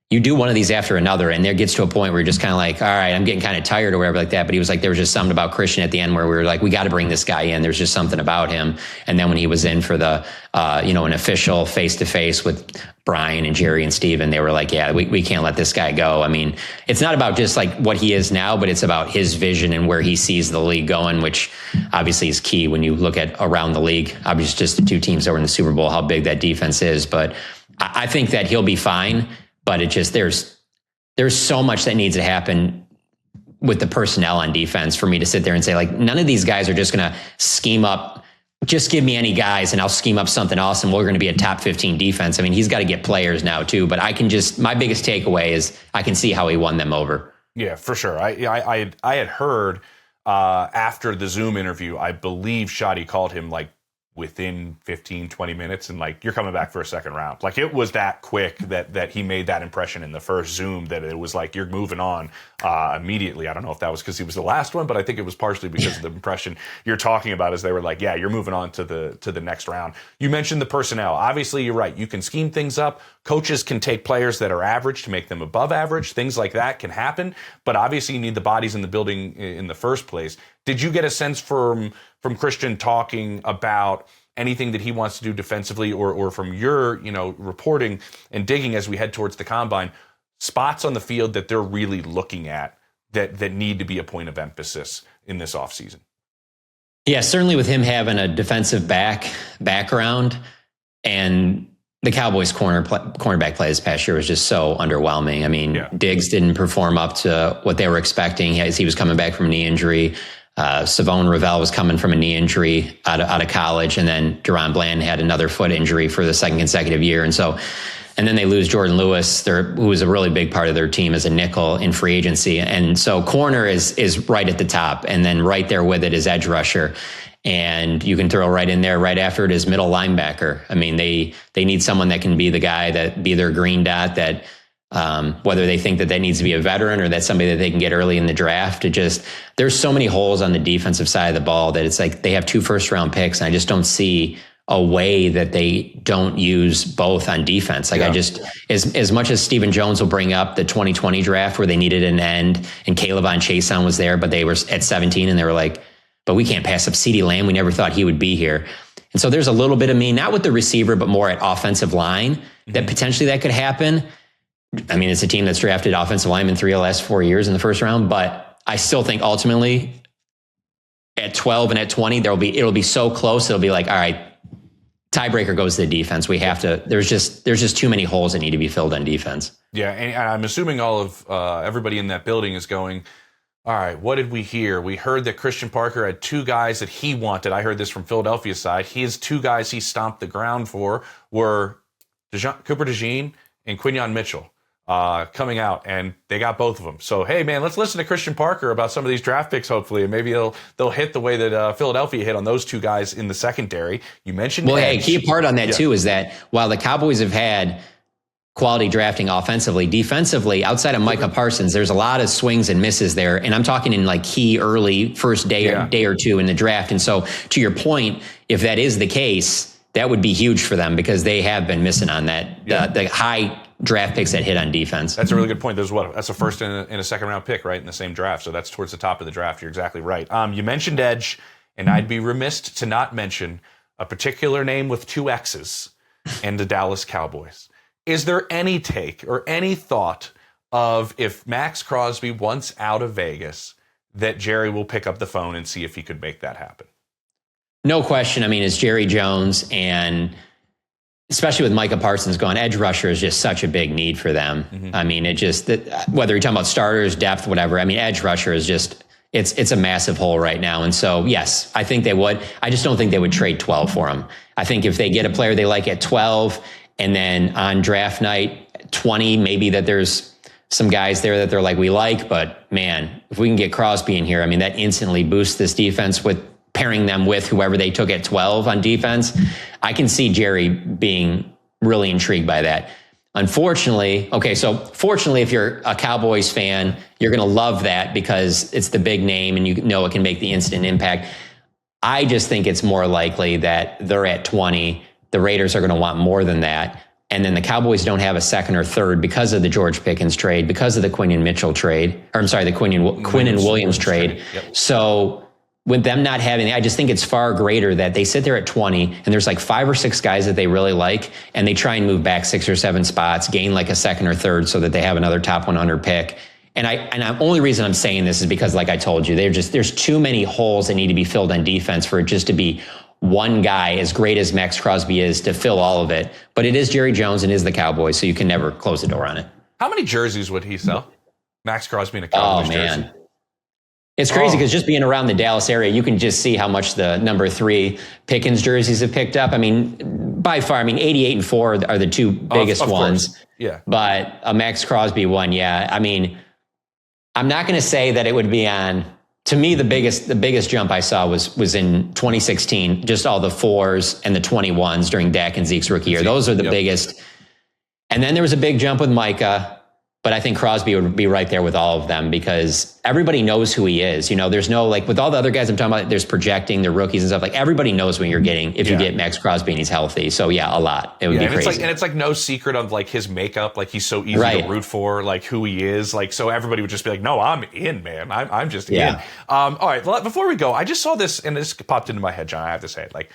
you do one of these after another, and there gets to a point where you're just kind of like, all right, I'm getting kind of tired or whatever like that. But he was like, there was just something about Christian at the end where we were like, we got to bring this guy in. There's just something about him. And then when he was in for the, an official face-to-face with Brian and Jerry and Steven, they were like, yeah, we can't let this guy go. I mean, it's not about just like what he is now, but it's about his vision and where he sees the league going, which obviously is key when you look at around the league. Obviously, just the 2 teams that were in the Super Bowl, how big that defense is. But I think that he'll be fine. But it just, there's so much that needs to happen with the personnel on defense for me to sit there and say, like, none of these guys are just going to scheme up, just give me any guys and I'll scheme up something awesome. We're going to be a top 15 defense. I mean, he's got to get players now too, but I can just, my biggest takeaway is I can see how he won them over. Yeah, for sure. I had heard after the Zoom interview, I believe Shotty called him like within 15, 20 minutes and like, you're coming back for a second round. Like, it was that quick that he made that impression in the first Zoom, that it was like, you're moving on immediately. I don't know if that was because he was the last one, but I think it was partially because of the impression you're talking about, as they were like, yeah, you're moving on to the next round. You mentioned the personnel. Obviously, you're right. You can scheme things up. Coaches can take players that are average to make them above average. Things like that can happen, but obviously you need the bodies in the building in the first place. Did you get a sense from Christian talking about anything that he wants to do defensively, or from your, reporting and digging as we head towards the combine, spots on the field that they're really looking at that need to be a point of emphasis in this offseason? Yeah, certainly with him having a defensive background, and the Cowboys cornerback play this past year was just so underwhelming. I mean, Diggs didn't perform up to what they were expecting as he was coming back from a knee injury. Savone Ravel was coming from a knee injury out of college, and then Deron Bland had another foot injury for the second consecutive year. And then they lose Jordan Lewis, who was a really big part of their team as a nickel in free agency. And so corner is right at the top, and then right there with it is edge rusher. And you can throw right in there, right after it is middle linebacker. I mean, they need someone that can be the guy that be their green dot, that whether they think that needs to be a veteran or that's somebody that they can get early in the draft. There's so many holes on the defensive side of the ball that it's like they have 2 first-round picks, and I just don't see a way that they don't use both on defense. Like, I just, as much as Stephen Jones will bring up the 2020 draft where they needed an end and Caleb on Chason was there, but they were at 17 and they were like, but we can't pass up CeeDee Lamb. We never thought he would be here. And so there's a little bit of me, not with the receiver, but more at offensive line, that potentially that could happen. I mean, it's a team that's drafted offensive linemen 3 of the last 4 years in the first round, but I still think ultimately at 12 and at 20, it'll be so close. It'll be like, all right, tiebreaker goes to the defense. We have to, there's just too many holes that need to be filled on defense. Yeah. And I'm assuming all of everybody in that building is going, all right, what did we hear? We heard that Christian Parker had 2 guys that he wanted. I heard this from Philadelphia's side. His 2 guys he stomped the ground for were Cooper DeJean and Quinyon Mitchell coming out, and they got both of them. So, hey, man, let's listen to Christian Parker about some of these draft picks, hopefully, and maybe they'll hit the way that Philadelphia hit on those 2 guys in the secondary. You mentioned edge. Key part on that, too, is that while the Cowboys have had quality drafting offensively, defensively, outside of Micah Parsons, there's a lot of swings and misses there. And I'm talking in like key early first day or 2 in the draft. And so to your point, if that is the case, that would be huge for them because they have been missing on that, the high draft picks that hit on defense. That's a really good point. That's a first and a second round pick, right, in the same draft. So that's towards the top of the draft. You're exactly right. You mentioned edge, and I'd be remiss to not mention a particular name with 2 X's and the Dallas Cowboys. Is there any take or any thought of, if Maxx Crosby, once out of Vegas, that Jerry will pick up the phone and see if he could make that happen. No question. I mean, it's Jerry Jones, and especially with Micah Parsons gone, edge rusher is just such a big need for them. Mm-hmm. I mean, whether you're talking about starters, depth, whatever, I mean, edge rusher is just, it's a massive hole right now. And so, yes, I think they would. I just don't think they would trade 12 for him. I think if they get a player they like at 12, and then on draft night 20, maybe that there's some guys there that they're like, we like, but man, if we can get Crosby in here, I mean, that instantly boosts this defense with pairing them with whoever they took at 12 on defense. I can see Jerry being really intrigued by that. Unfortunately, fortunately, if you're a Cowboys fan, you're going to love that because it's the big name and you know it can make the instant impact. I just think it's more likely that they're at 20. The Raiders are going to want more than that. And then the Cowboys don't have a second or third because of the George Pickens trade, because of the Quinn Mitchell trade, or I'm sorry, the Quinn and Williams trade. Yep. So with them not having, I just think it's far greater that they sit there at 20 and there's like 5 or 6 guys that they really like, and they try and move back 6 or 7 spots, gain like a second or third so that they have another top 100 pick. And the only reason I'm saying this is because, like I told you, there's too many holes that need to be filled on defense for it just to be one guy as great as Maxx Crosby is to fill all of it. But it is Jerry Jones and is the Cowboys, so you can never close the door on it. How many jerseys would he sell? Maxx Crosby in a Cowboys jersey. It's crazy because just being around the Dallas area, you can just see how much the number 3 Pickens jerseys have picked up. I mean, by far, 88 and 4 are the 2 biggest of ones. Course. Yeah. But a Maxx Crosby one, yeah. I mean, I'm not going to say that it would be on. To me, the biggest jump I saw was in 2016, just all the 4s and the 21s during Dak and Zeke's rookie year. Those are the biggest. And then there was a big jump with Micah, but I think Crosby would be right there with all of them because everybody knows who he is. You know, there's no, like with all the other guys I'm talking about, there's projecting, they're rookies and stuff. Like everybody knows when you're getting, if you get Maxx Crosby and he's healthy. So yeah, a lot. It would be crazy. It's like no secret of like his makeup. Like he's so easy to root for, like who he is. Like, so everybody would just be like, no, I'm in, man. I'm just in. All right. Before we go, I just saw this and this popped into my head, John. I have to say it. Like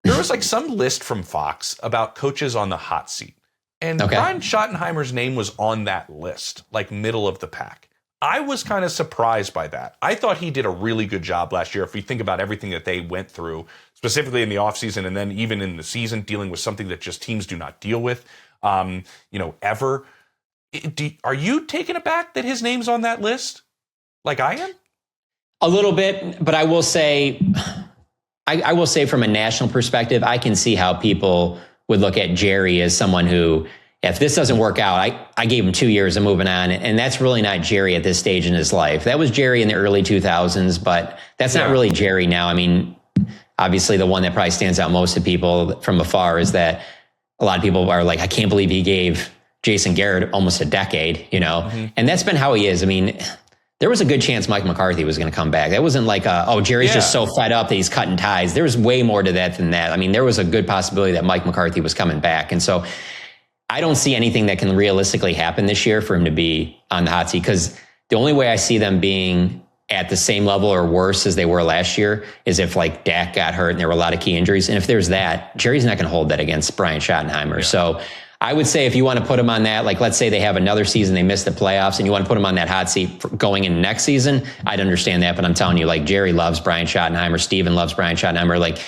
there was like some list from Fox about coaches on the hot seat. And Brian Schottenheimer's name was on that list, like middle of the pack. I was kind of surprised by that. I thought he did a really good job last year. If we think about everything that they went through, specifically in the offseason and then even in the season, dealing with something that just teams do not deal with, ever. Are you taken aback that his name's on that list? Like I am? A little bit, but I will say, I will say from a national perspective, I can see how people would look at Jerry as someone who, if this doesn't work out, I gave him 2 years of moving on. And that's really not Jerry at this stage in his life. That was Jerry in the early 2000s, but that's not really Jerry now. I mean, obviously the one that probably stands out most to people from afar is that a lot of people are like, I can't believe he gave Jason Garrett almost a decade, and that's been how he is. I mean, there was a good chance Mike McCarthy was going to come back. That wasn't like, Jerry's just so fed up that he's cutting ties. There was way more to that than that. I mean, there was a good possibility that Mike McCarthy was coming back. And so I don't see anything that can realistically happen this year for him to be on the hot seat, because the only way I see them being at the same level or worse as they were last year is if like Dak got hurt and there were a lot of key injuries. And if there's that, Jerry's not going to hold that against Brian Schottenheimer. Yeah. So I would say if you want to put him on that, like let's say they have another season, they miss the playoffs, and you want to put him on that hot seat for going into next season, I'd understand that. But I'm telling you, like Jerry loves Brian Schottenheimer, Steven loves Brian Schottenheimer, like,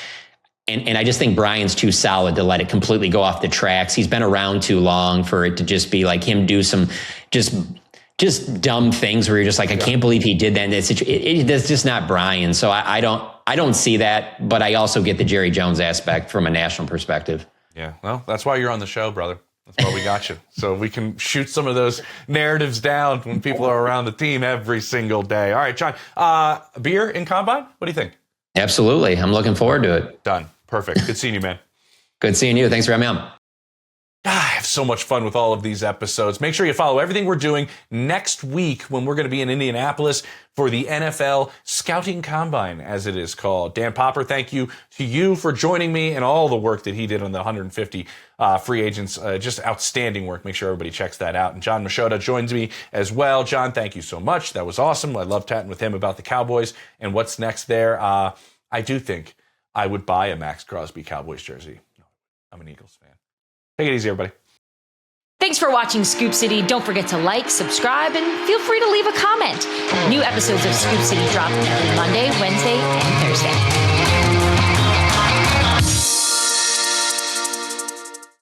and I just think Brian's too solid to let it completely go off the tracks. He's been around too long for it to just be like him do some just dumb things where you're just like, I can't believe he did that. That's just not Brian. So I don't see that, but I also get the Jerry Jones aspect from a national perspective. Yeah, well, that's why you're on the show, brother. That's why we got you. So we can shoot some of those narratives down when people are around the team every single day. All right, John, beer in Combine? What do you think? Absolutely. I'm looking forward to it. Done. Perfect. Good seeing you, man. Good seeing you. Thanks for having me on. I have so much fun with all of these episodes. Make sure you follow everything we're doing next week when we're going to be in Indianapolis for the NFL Scouting Combine, as it is called. Dan Popper, thank you to you for joining me and all the work that he did on the 150 free agents. Just outstanding work. Make sure everybody checks that out. And John Machota joins me as well. John, thank you so much. That was awesome. I love chatting with him about the Cowboys and what's next there. I do think I would buy a Maxx Crosby Cowboys jersey. I'm an Eagles fan. Take it easy, everybody. Thanks for watching Scoop City. Don't forget to like, subscribe, and feel free to leave a comment. New episodes of Scoop City drop every Monday, Wednesday, and Thursday.